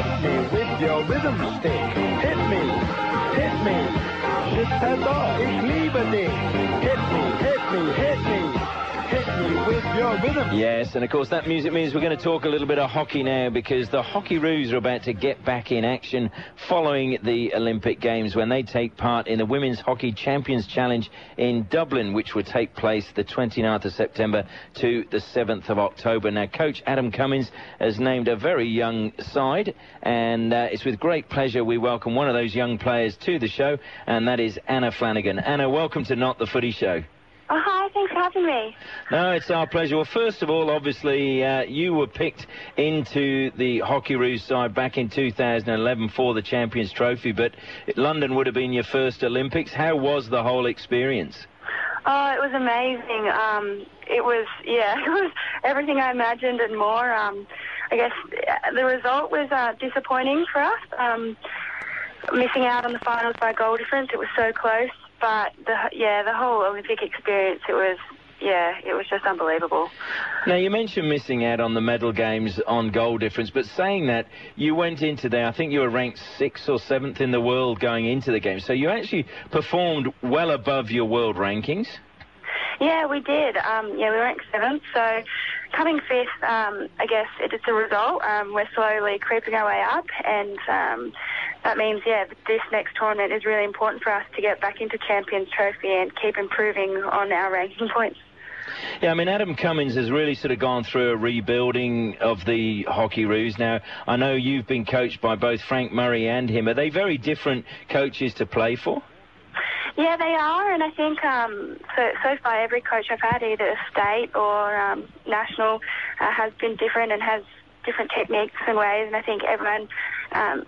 Hit me with your rhythm stick. Hit me, hit me. Shitada, ich liebe dich. Hit me, hit me, hit me. Hit me with your rhythm. Yes, and of course that music means we're going to talk a little bit of hockey now, because the Hockeyroos are about to get back in action following the Olympic Games when they take part in the Women's Hockey Champions Challenge in Dublin, which will take place the 29th of September to the 7th of October. Now, Coach Adam Cummins has named a very young side, and it's with great pleasure we welcome one of those young players to the show, and that is Anna Flanagan. Anna, welcome to Not The Footy Show. Oh, hi, thanks for having me. No, it's our pleasure. Well, first of all, obviously, you were picked into the Hockeyroos side back in 2011 for the Champions Trophy, but London would have been your first Olympics. How was the whole experience? Oh, it was amazing. It was everything I imagined and more. I guess the result was disappointing for us. Missing out on the finals by goal difference, it was so close. But the whole Olympic experience, it was just unbelievable. Now, you mentioned missing out on the medal games on goal difference, but saying that, you went into there, I think you were ranked 6th or 7th in the world going into the game, so you actually performed well above your world rankings. Yeah, we did. We ranked 7th, so coming 5th, I guess it's a result. We're slowly creeping our way up, and that means, this next tournament is really important for us to get back into Champions Trophy and keep improving on our ranking points. Yeah, I mean, Adam Cummins has really sort of gone through a rebuilding of the Hockeyroos. Now, I know you've been coached by both Frank Murray and him. Are they very different coaches to play for? Yeah, they are, and I think so far every coach I've had, either state or national, has been different and has different techniques and ways, and I think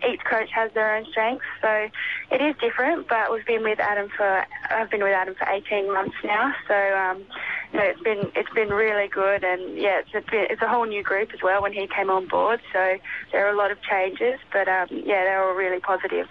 each coach has their own strengths, so it is different. But I've been with Adam for 18 months now, so it's been really good, and it's a whole new group as well when he came on board. So there are a lot of changes, but they're all really positive.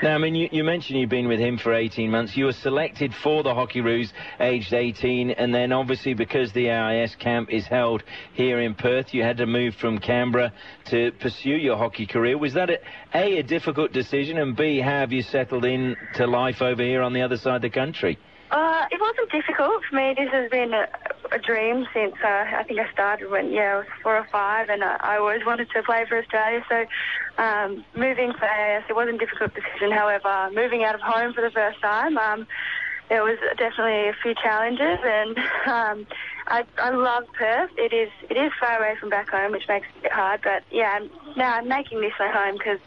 Now, I mean, you mentioned you've been with him for 18 months. You were selected for the Hockeyroos aged 18, and then obviously because the AIS camp is held here in Perth, you had to move from Canberra to pursue your hockey career. Was that A, difficult decision, and B, how have you settled in to life over here on the other side of the country? It wasn't difficult for me. This has been a dream since I think I started when I was 4 or 5, and I always wanted to play for Australia. So moving for AIS, it wasn't a difficult decision. However, moving out of home for the first time, there was definitely a few challenges, and I love Perth. It is far away from back home, which makes it a bit hard. But I'm making this my home because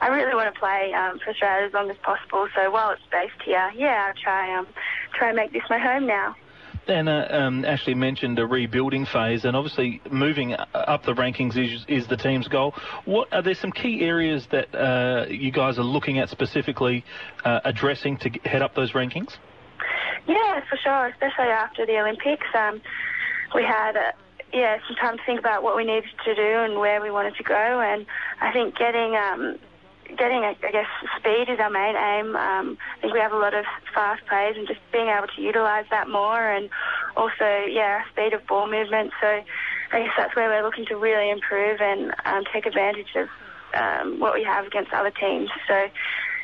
I really want to play for Australia as long as possible. So while it's based here, I'll try and make this my home now. Anna, Ashley mentioned a rebuilding phase, and obviously moving up the rankings is the team's goal. Are there some key areas that you guys are looking at specifically addressing to head up those rankings? Yeah, for sure, especially after the Olympics. We had some time to think about what we needed to do and where we wanted to go, and I think getting speed is our main aim. I think we have a lot of fast plays, and just being able to utilise that more, and also, speed of ball movement. So I guess that's where we're looking to really improve and take advantage of what we have against other teams. So,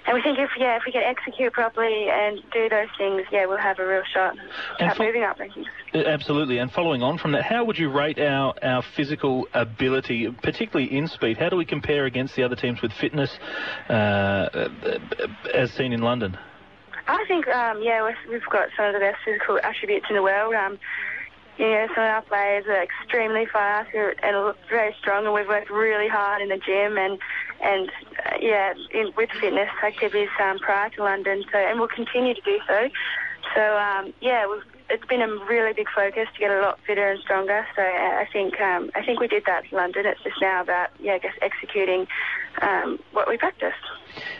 and we think if we can execute properly and do those things, we'll have a real shot at moving up rankings. Absolutely. And following on from that, how would you rate our physical ability, particularly in speed? How do we compare against the other teams with fitness as seen in London? I think, we've got some of the best physical attributes in the world. Some of our players are extremely fast and very strong, and we've worked really hard in the gym and with fitness activities prior to London. So, and we'll continue to do so. So, it's been a really big focus to get a lot fitter and stronger. So I think we did that in London. It's just now about executing what we practiced.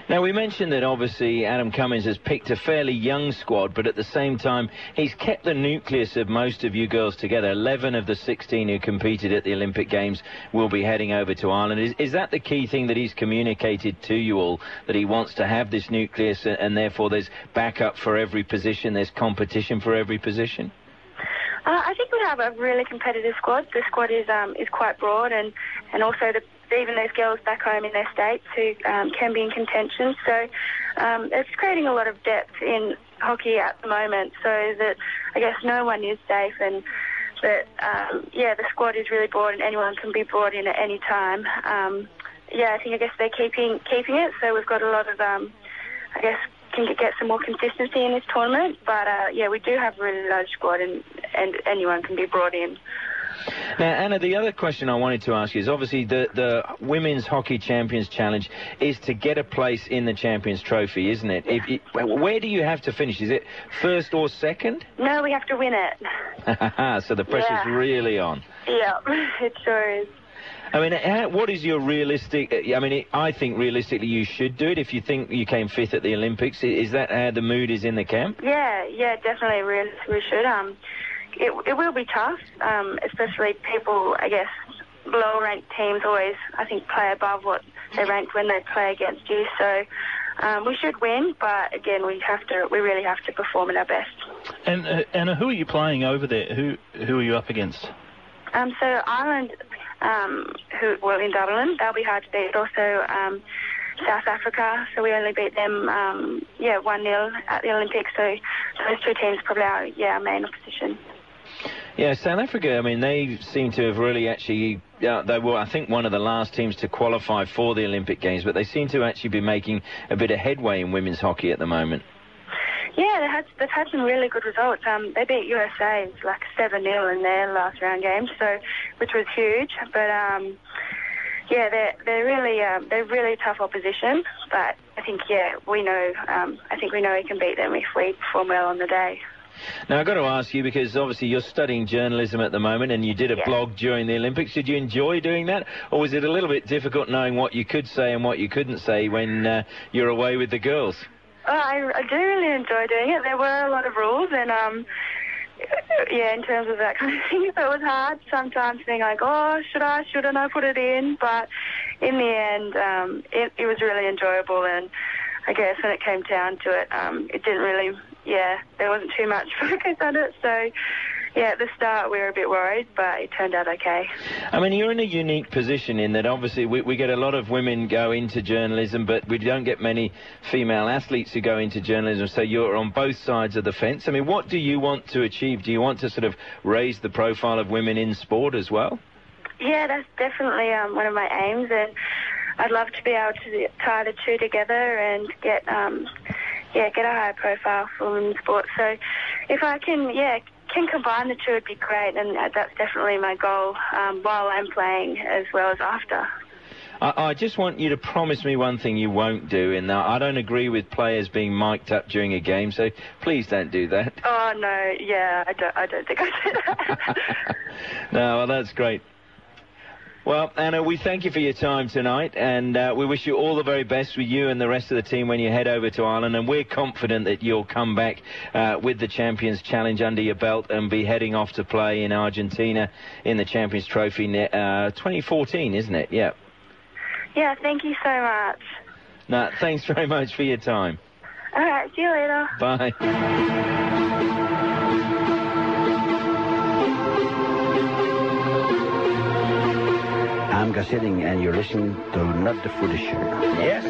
Now, we mentioned that obviously Adam Cummins has picked a fairly young squad, but at the same time he's kept the nucleus of most of you girls together. 11 of the 16 who competed at the Olympic Games will be heading over to Ireland. Is that the key thing that he's communicated to you all, that he wants to have this nucleus and therefore there's backup for every position, there's competition for every position? I think we have a really competitive squad. The squad is quite broad, and also even there's girls back home in their states who can be in contention. So it's creating a lot of depth in hockey at the moment, so that I guess no one is safe, and that the squad is really broad and anyone can be brought in at any time. I guess they're keeping it, so we've got a lot of can get some more consistency in this tournament. But we do have a really large squad, and anyone can be brought in. Now, Anna, the other question I wanted to ask you is obviously the Women's Hockey Champions Challenge is to get a place in the Champions Trophy, isn't it? Where do you have to finish? Is it first or second? No, we have to win it. So the pressure's really on. Yeah, it sure is. I mean, what is your realistic... I think realistically you should do it if you think you came fifth at the Olympics. Is that how the mood is in the camp? Yeah, definitely. We should. It will be tough, especially people, I guess, lower-ranked teams always, I think, play above what they ranked when they play against you. So we should win, but again, we really have to perform at our best. And Anna, who are you playing over there? Who are you up against? So Ireland, in Dublin, they'll be hard to beat. Also South Africa, so we only beat them 1-0 at the Olympics. So those two teams are probably our main opposition. Yeah, South Africa, they seem to have really actually... they were, I think, one of the last teams to qualify for the Olympic Games, but they seem to actually be making a bit of headway in women's hockey at the moment. Yeah, they've had some really good results. They beat USA like 7-0 in their last round game, which was huge. But they're really tough opposition. But I think we know we can beat them if we perform well on the day. Now, I've got to ask you, because obviously you're studying journalism at the moment, and you did a blog during the Olympics. Did you enjoy doing that, or was it a little bit difficult knowing what you could say and what you couldn't say when you're away with the girls? I do really enjoy doing it. There were a lot of rules, and in terms of that kind of thing, so it was hard sometimes being like, oh, shouldn't I put it in? But in the end, it was really enjoyable, and I guess when it came down to it, it didn't really... there wasn't too much focus on it, so at the start we were a bit worried, but it turned out okay. You're in a unique position in that obviously we get a lot of women go into journalism, but we don't get many female athletes who go into journalism, so you're on both sides of the fence. What do you want to achieve? Do you want to sort of raise the profile of women in sport as well? Yeah, that's definitely one of my aims, and I'd love to be able to tie the two together and get a higher profile for women's sport. So if I can combine the two, it'd be great, and that's definitely my goal while I'm playing as well as after. I just want you to promise me one thing you won't do, and I don't agree with players being mic'd up during a game, so please don't do that. Oh, no, I don't think I did that. No, well, that's great. Well, Anna, we thank you for your time tonight, and we wish you all the very best with you and the rest of the team when you head over to Ireland, and we're confident that you'll come back with the Champions Challenge under your belt and be heading off to play in Argentina in the Champions Trophy 2014, isn't it? Yeah. Yeah, thank you so much. No, thanks very much for your time. All right, see you later. Bye. I'm Gus Hidding, and you're listening to Not The Footy Show. Yes.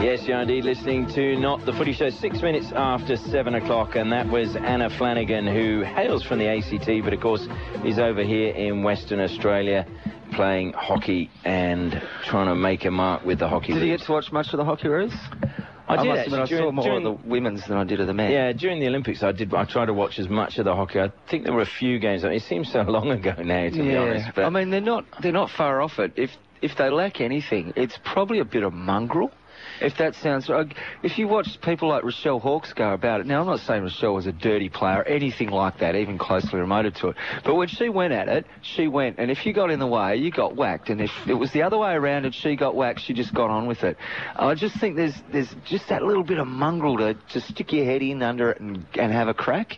Yes, you're indeed listening to Not The Footy Show, 6 minutes after 7 o'clock, and that was Anna Flanagan, who hails from the ACT, but of course is over here in Western Australia playing hockey and trying to make a mark with the Hockeyroos. Did you get to watch much of the Hockeyroos? I did. I saw more of the women's than I did of the men. Yeah, during the Olympics, I tried to watch as much of the hockey. I think there were a few games. It seems so long ago now, to be honest. But they're not far off it. If they lack anything, it's probably a bit of mongrel. If that sounds... If you watch people like Rochelle Hawkes go about it... Now, I'm not saying Rochelle was a dirty player, anything like that, even closely remoted to it. But when she went at it, she went. And if you got in the way, you got whacked. And if it was the other way around and she got whacked, she just got on with it. I just think there's just that little bit of mongrel to stick your head in under it and have a crack.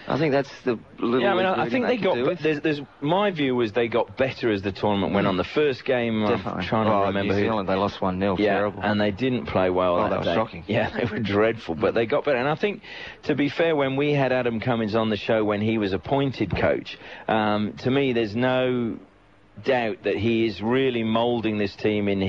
I think that's the little... Yeah, I think they got... There's my view was they got better as the tournament went on. The first game, definitely. I'm trying to remember New Zealand, they lost 1-0, terrible. And they didn't play well that was day. Shocking. Yeah, they were dreadful, but they got better. And I think, to be fair, when we had Adam Cummins on the show when he was appointed coach, to me, there's no doubt that he is really moulding this team in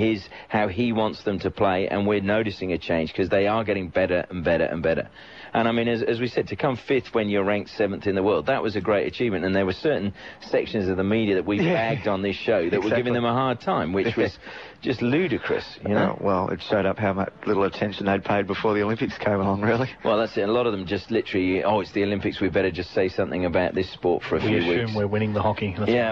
how he wants them to play, and we're noticing a change because they are getting better and better and better. And I mean, as we said, to come 5th when you're ranked 7th in the world, that was a great achievement. And there were certain sections of the media that we bagged on this show that were giving them a hard time, which was just ludicrous, you know. Well, it showed up how much little attention they'd paid before the Olympics came along, really. Well, that's it. A lot of them just literally, it's the Olympics, we better just say something about this sport for a few weeks. We assume we're winning the hockey. Yeah.